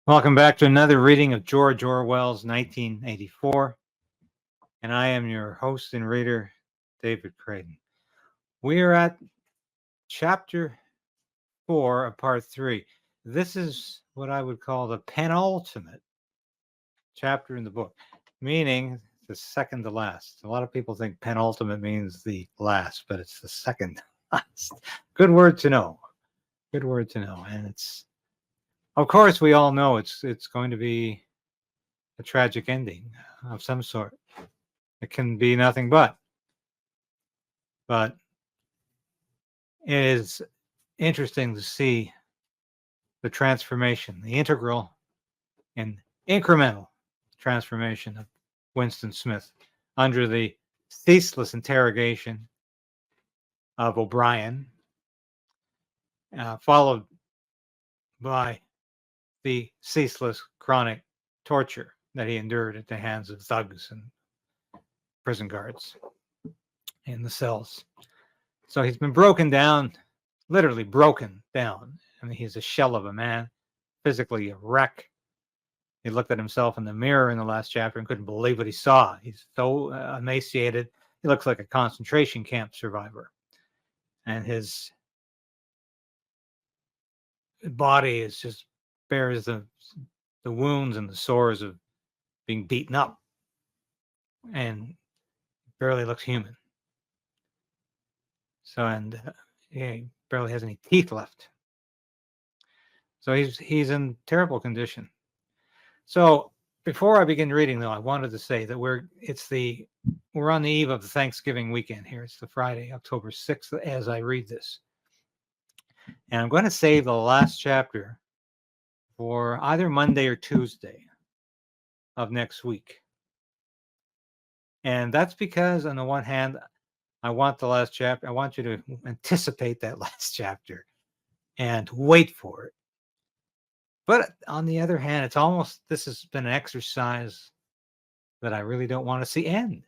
Welcome back to another reading of George Orwell's 1984. And I am your host and reader, David Crayden. We are at chapter 4 of part 3. This is what I would call the penultimate chapter in the book, meaning the second to last. A lot of people think penultimate means the last, but it's the second last. Good word to know. Good word to know. And it's, of course, we all know it's going to be a tragic ending of some sort. It can be nothing but it is interesting to see the transformation, the integral and incremental transformation of Winston Smith under the ceaseless interrogation of O'Brien, followed by the ceaseless chronic torture that he endured at the hands of thugs and prison guards in the cells. So he's been broken down, literally broken down. I mean, he's a shell of a man, physically a wreck. He looked at himself in the mirror in the last chapter and couldn't believe what he saw. He's so emaciated. He looks like a concentration camp survivor. And his body is just bears the wounds and the sores of being beaten up, and barely looks human. So, and he barely has any teeth left. So he's in terrible condition. So before I begin reading, though, I wanted to say that we're on the eve of the Thanksgiving weekend here. It's the Friday, October 6th, as I read this. And I'm going to save the last chapter for either Monday or Tuesday of next week. And that's because, on the one hand, I want the last chapter. I want you to anticipate that last chapter and wait for it. But on the other hand, this has been an exercise that I really don't want to see end.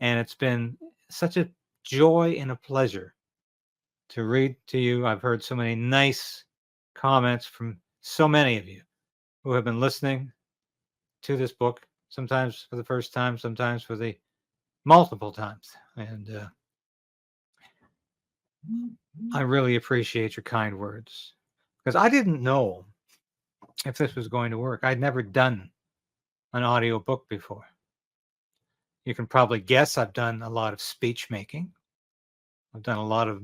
And it's been such a joy and a pleasure to read to you. I've heard so many nice comments from so many of you who have been listening to this book, sometimes for the first time, sometimes for the multiple times. And I really appreciate your kind words, because I didn't know if this was going to work. I'd never done an audio book before. You can probably guess I've done a lot of speech making. I've done a lot of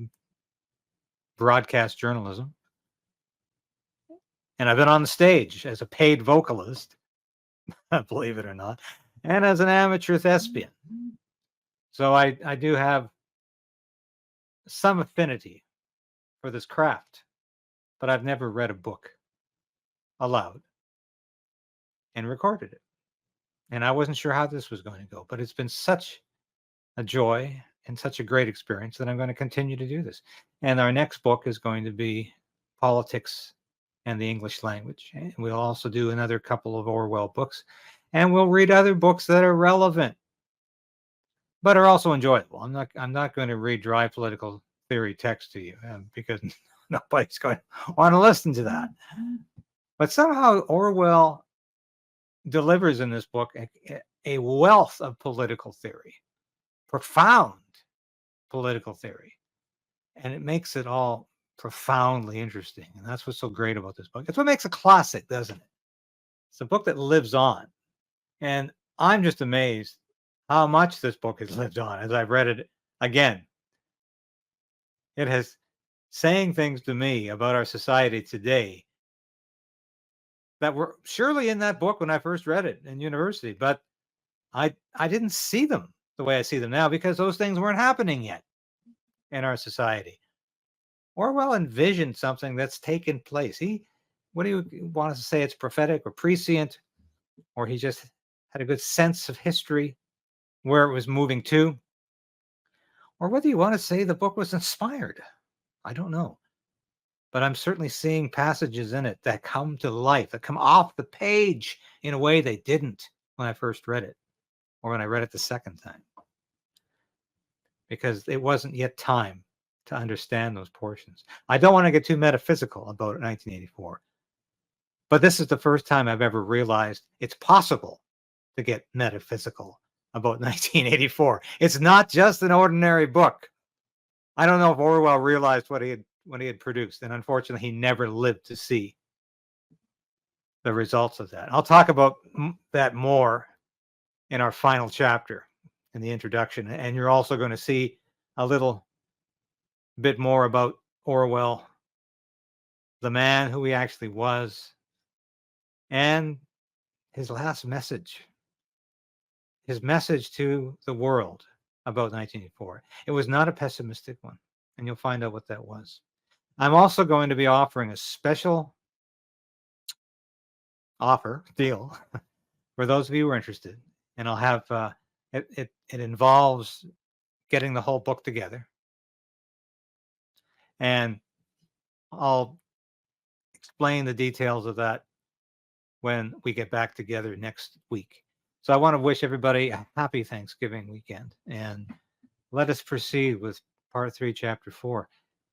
broadcast journalism. And I've been on the stage as a paid vocalist, believe it or not, and as an amateur thespian. So I do have some affinity for this craft, but I've never read a book aloud and recorded it. And I wasn't sure how this was going to go, but it's been such a joy and such a great experience that I'm going to continue to do this. And our next book is going to be Politics and the English Language. And we'll also do another couple of Orwell books, and we'll read other books that are relevant, but are also enjoyable. I'm not going to read dry political theory text to you, because nobody's going to want to listen to that. But somehow Orwell delivers in this book a wealth of political theory, profound political theory, and it makes it all profoundly interesting. And that's what's so great about this book. It's what makes a classic, doesn't it? It's a book that lives on. And I'm just amazed how much this book has lived on as I've read it again. It has saying things to me about our society today that were surely in that book when I first read it in university, but I didn't see them the way I see them now, because those things weren't happening yet in our society. Orwell envisioned something that's taken place. What do you want us to say? It's prophetic or prescient, or he just had a good sense of history, where it was moving to, or whether you want to say the book was inspired. I don't know. But I'm certainly seeing passages in it that come to life, that come off the page in a way they didn't when I first read it, or when I read it the second time, because it wasn't yet time to understand those portions. I don't want to get too metaphysical about 1984, But this is the first time I've ever realized it's possible to get metaphysical about 1984. It's not just an ordinary book. I don't know if Orwell realized what he had produced, and unfortunately, he never lived to see the results of that. I'll talk about that more in our final chapter in the introduction, and you're also going to see a little bit more about Orwell, the man who he actually was, and his last message, his message to the world about 1984. It was not a pessimistic one, and you'll find out what that was. I'm also going to be offering a special deal for those of you who are interested, and I'll have it involves getting the whole book together, and I'll explain the details of that when we get back together next week. So I want to wish everybody a happy Thanksgiving weekend, and let us proceed with part 3, chapter 4.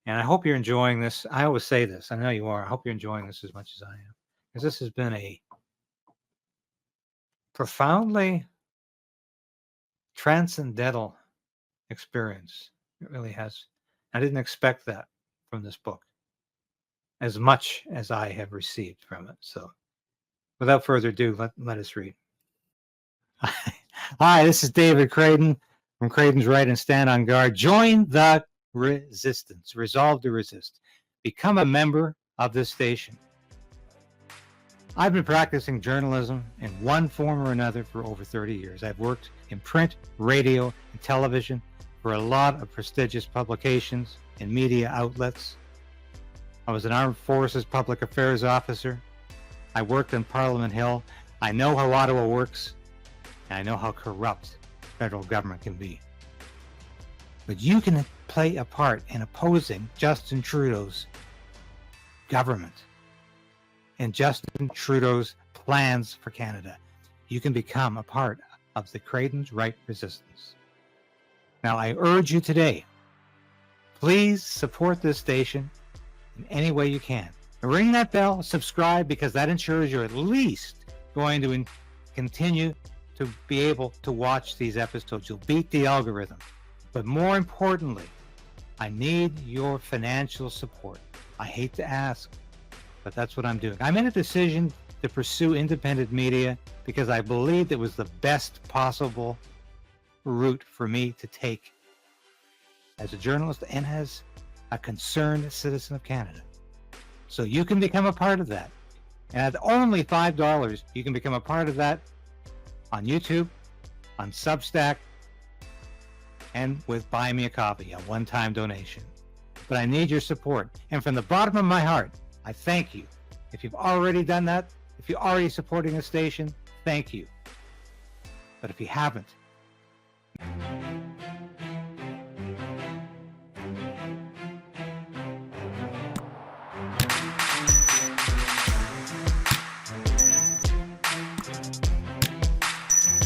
And I hope you're enjoying this. I always say this. I know you are. I hope you're enjoying this as much as I am, because this has been a profoundly transcendental experience. It really has. I didn't expect that from this book as much as I have received from it. So without further ado, let us read. Hi, this is David Krayden from Krayden's Right and Stand on Guard. Join the resistance. Resolve to resist. Become a member of this station. I've been practicing journalism in one form or another for over 30 years. I've worked in print, radio, and television for a lot of prestigious publications and media outlets. I was an Armed Forces Public Affairs officer. I worked in Parliament Hill. I know how Ottawa works, and I know how corrupt federal government can be. But you can play a part in opposing Justin Trudeau's government and Justin Trudeau's plans for Canada. You can become a part of the Krayden's Right resistance. Now, I urge you today, please support this station in any way you can. Ring that bell, subscribe, because that ensures you're at least going to continue to be able to watch these episodes. You'll beat the algorithm. But more importantly, I need your financial support. I hate to ask, but that's what I'm doing. I made a decision to pursue independent media because I believed it was the best possible route for me to take as a journalist and as a concerned citizen of Canada. So you can become a part of that. And at only $5, you can become a part of that on YouTube, on Substack, and with Buy Me a Coffee, a one-time donation. But I need your support. And from the bottom of my heart, I thank you. If you've already done that, if you're already supporting the station, thank you. But if you haven't,